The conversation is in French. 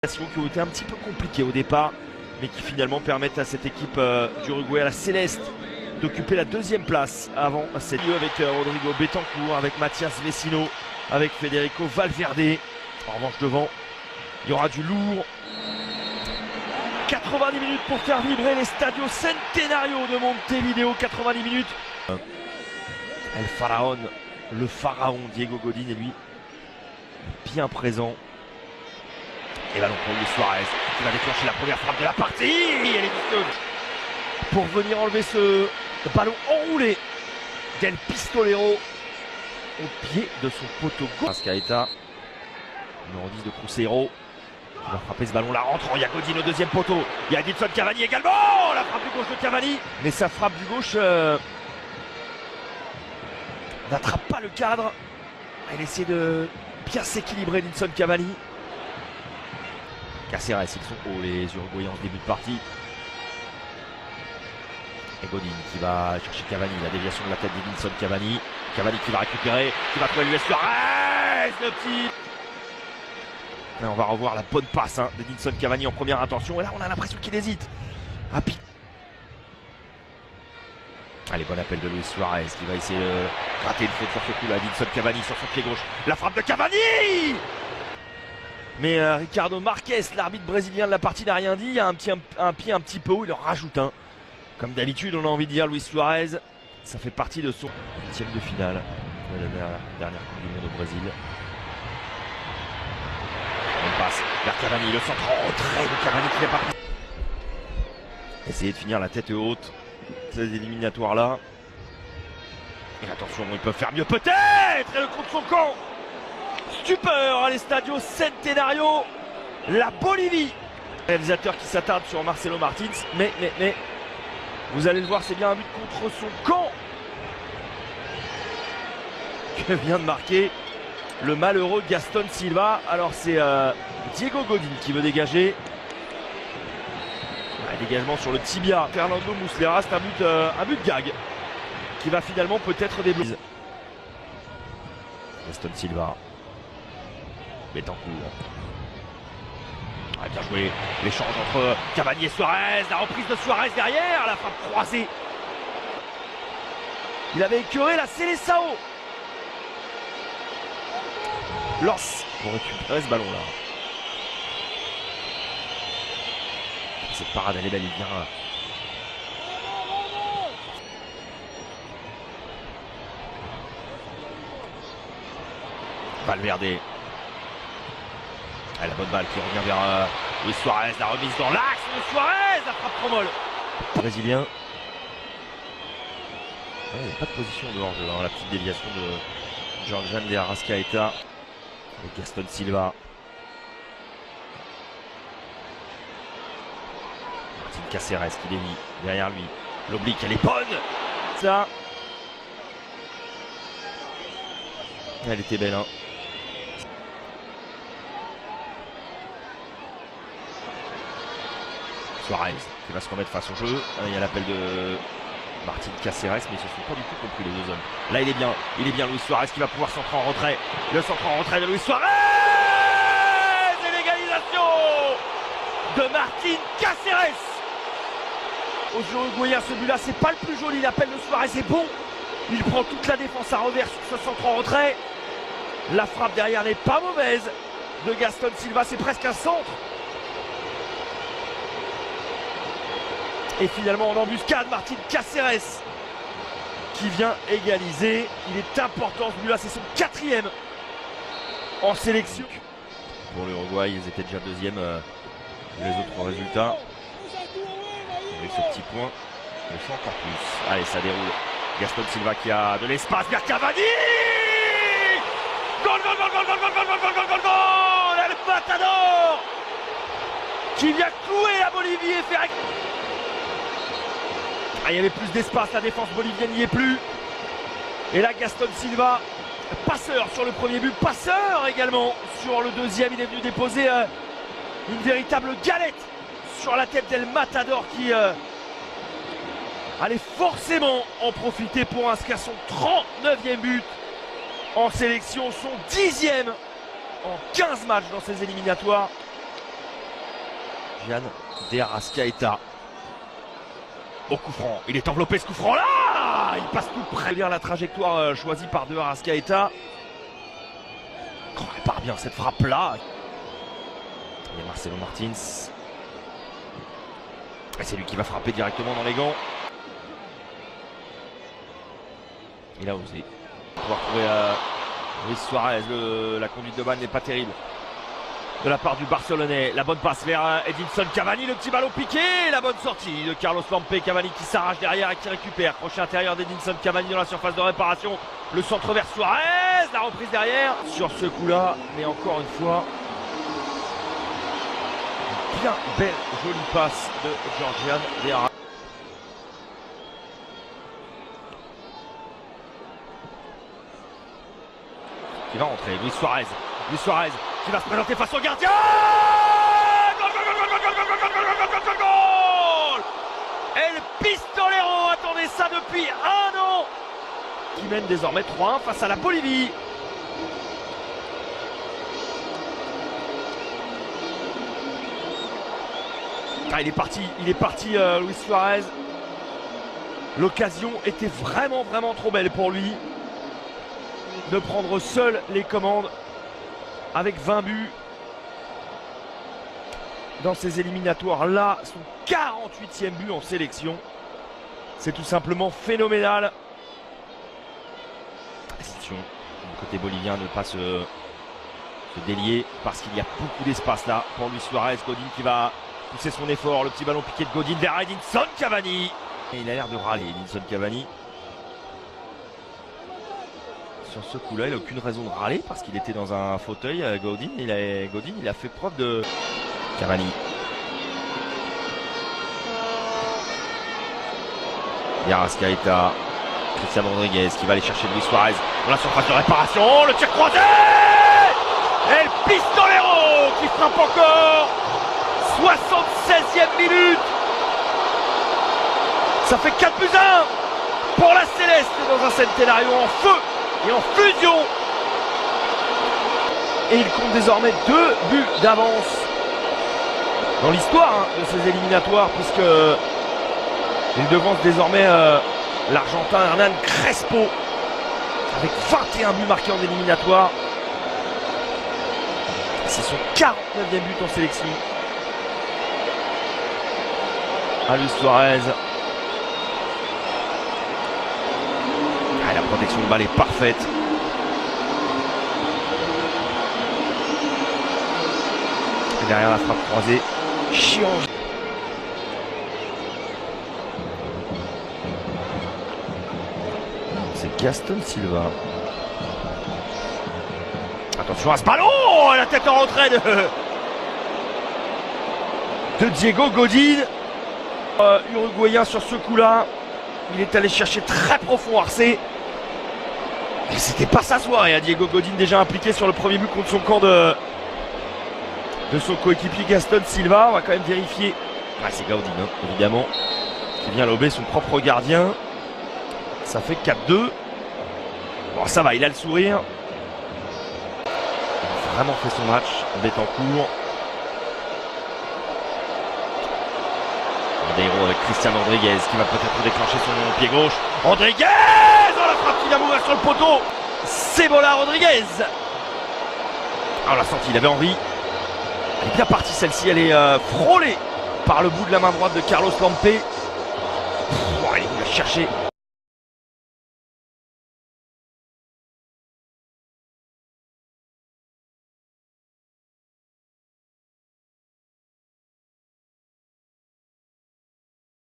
Qui ont été un petit peu compliquées au départ, mais qui finalement permettent à cette équipe d'Uruguay, à la Céleste, d'occuper la deuxième place avant cette lieu avec Rodrigo Betancourt, avec Mathias Vecino, avec Federico Valverde. En revanche devant, il y aura du lourd. 90 minutes pour faire vibrer les Stadio Centenario de Montevideo. 90 minutes. El Pharaon, le pharaon Diego Godin est lui bien présent. Et ballon pour Luis Suarez qui va déclencher la première frappe de la partie. Elle est vicieuse pour venir enlever ce ballon enroulé d'El Pistolero au pied de son poteau gauche. Rascaeta, numéro 10 de Cruzeiro, qui va frapper ce ballon là rentrant. Il y a Godin au deuxième poteau. Il y a Edinson Cavani également. La frappe du gauche de Cavani. Mais sa frappe du gauche n'attrape pas le cadre. Elle essaie de bien s'équilibrer, Edinson Cavani. Caceres, ils sont hauts les Uruguayens en début de partie. Et Godin qui va chercher Cavani, la déviation de la tête d'Edinson Cavani. Cavani qui va récupérer, qui va trouver Luis Suarez, le petit. Là, on va revoir la bonne passe d'Edinson Cavani en première intention. Et là, on a l'impression qu'il hésite. Allez, bon appel de Luis Suarez qui va essayer de gratter une faute sur ce coup là. Edinson Cavani sur son pied gauche. La frappe de Cavani! Mais Ricardo Marques, l'arbitre brésilien de la partie, n'a rien dit. Il y a un pied un petit peu haut, il en rajoute un. Comme d'habitude, on a envie de dire Luis Suarez. Ça fait partie de son 8e de finale de la dernière Coupe du Monde au Brésil. On passe vers Cavani, le centre en retrait de Cavani qui n'est pas pris. Essayer de finir la tête haute, ces éliminatoires là. Et attention, ils peuvent faire mieux peut-être. Et le contre son camp. Stupeur à l'Estadio Centenario, la Bolivie. Réalisateur qui s'attarde sur Marcelo Martins, mais vous allez le voir, c'est bien un but contre son camp que vient de marquer le malheureux Gaston Silva. Alors c'est Diego Godin qui veut dégager. Dégagement sur le tibia. Fernando Muslera, c'est un but gag qui va finalement peut-être débloquer. Gaston Silva. Betancourt. Ah, bien joué. L'échange entre Cavani et Suarez. La reprise de Suarez derrière. La frappe croisée. Il avait écœuré la Seleção. Lance pour récupérer ce ballon là. Cette parade elle est belle, il vient. Valverde. Ah, la bonne balle qui revient vers Luis Suarez, la remise dans l'axe de Suarez, la frappe trop molle. Brésilien. Il n'y a pas de position de hors-jeu, la petite déviation de Jorjan de Arrascaeta avec Gaston Silva. Martin Caceres qui dévie derrière lui. L'oblique, elle est bonne. Ça. Elle était belle, hein. Suarez qui va se remettre face au jeu. Il y a l'appel de Martin Caceres, mais ils ne se sont pas du tout compris les deux hommes. Là il est bien Luis Suarez qui va pouvoir centrer en retrait. Le centre en retrait de Luis Suarez. Et l'égalisation de Martin Caceres. Aux Uruguayens, ce but là c'est pas le plus joli. L'appel de Suarez est bon. Il prend toute la défense à revers sur ce centre en retrait. La frappe derrière n'est pas mauvaise de Gaston Silva, c'est presque un centre. Et finalement en embuscade, Martin Caceres qui vient égaliser. Il est important ce but-là, c'est son 4e en sélection. Pour l'Uruguay, ils étaient déjà 2e. Les autres résultats. Avec ce petit point, il faut encore plus. Allez, ça déroule. Gaston Silva qui a de l'espace vers Cavani. Goal, goal, goal, goal, goal, goal, goal, goal, goal, goal, goal. El Matador qui vient clouer la Bolivie et faire... Ah, il y avait plus d'espace, la défense bolivienne n'y est plus. Et là Gaston Silva, passeur sur le premier but, passeur également sur le deuxième. Il est venu déposer une véritable galette sur la tête d'El Matador qui allait forcément en profiter pour inscrire son 39e but en sélection, son 10e en 15 matchs dans ces éliminatoires. Georgian de Arrascaeta. Au coup franc, il est enveloppé ce coup franc là. Il passe tout près bien la trajectoire choisie par De Arrascaeta. Oh, elle part bien cette frappe là. Il y a Marcelo Martins. Et c'est lui qui va frapper directement dans les gants. Il a osé. On va retrouver Luis Suarez. La conduite de balle n'est pas terrible de la part du Barcelonais. La bonne passe vers Edinson Cavani. Le petit ballon piqué. La bonne sortie de Carlos Lampe. Cavani qui s'arrache derrière et qui récupère. Crochet intérieur d'Edinson Cavani dans la surface de réparation. Le centre vers Suarez. La reprise derrière. Sur ce coup-là, mais encore une fois, bien belle, jolie passe de Georgian de Arrascaeta. Qui va rentrer, Luis Suarez. Luis Suarez qui va se présenter face au gardien. Goal, goal, goal, goal, goal, goal, goal, goal, goal, goal. El Pistolero attendait ça depuis un an. Qui mène désormais 3-1 face à la Bolivie. Ah, il est parti Luis Suarez. L'occasion était vraiment trop belle pour lui de prendre seul les commandes avec 20 buts dans ces éliminatoires. Là, son 48e but en sélection. C'est tout simplement phénoménal. Attention, du côté bolivien, ne pas se délier parce qu'il y a beaucoup d'espace là pour Luis Suarez. Godin qui va pousser son effort. Le petit ballon piqué de Godin vers Edinson Cavani. Et il a l'air de râler, Edinson Cavani. Sur ce coup-là, il n'a aucune raison de râler parce qu'il était dans un fauteuil. Godin, il a fait preuve de... Cavani. Arrascaeta. Cristiano Rodriguez qui va aller chercher Luis Suarez dans la surface de réparation. Le tir croisé. El Pistolero qui frappe encore. 76e minute. Ça fait 4 buts 1 pour la Céleste dans un Centenario en feu et en fusion. Et il compte désormais 2 buts d'avance dans l'histoire de ces éliminatoires, puisque il devance désormais l'Argentin Hernan Crespo avec 21 buts marqués en éliminatoire. C'est son 49e but en sélection. À Luis Suarez. La protection de balle est parfaite. Et derrière la frappe croisée, chiant. C'est Gaston Silva. Attention à ce ballon. La tête en retrait de Diego Godin. Uruguayen sur ce coup-là. Il est allé chercher très profond Arce. Et c'était pas sa soirée à Diego Godin, déjà impliqué sur le premier but contre son camp de son coéquipier Gaston Silva. On va quand même vérifier. Ah, c'est Godin, évidemment, qui vient lober son propre gardien. Ça fait 4-2. Bon, ça va, il a le sourire. Il a vraiment fait son match. Betancourt. Héros avec Cristiano Rodriguez qui va peut-être déclencher son pied gauche. Rodriguez. Oh, la frappe qui vient mourir sur le poteau. Cebola Rodriguez. Ah, on l'a senti, il avait envie. Elle est bien partie celle-ci, elle est frôlée par le bout de la main droite de Carlos Lampe. Il va chercher.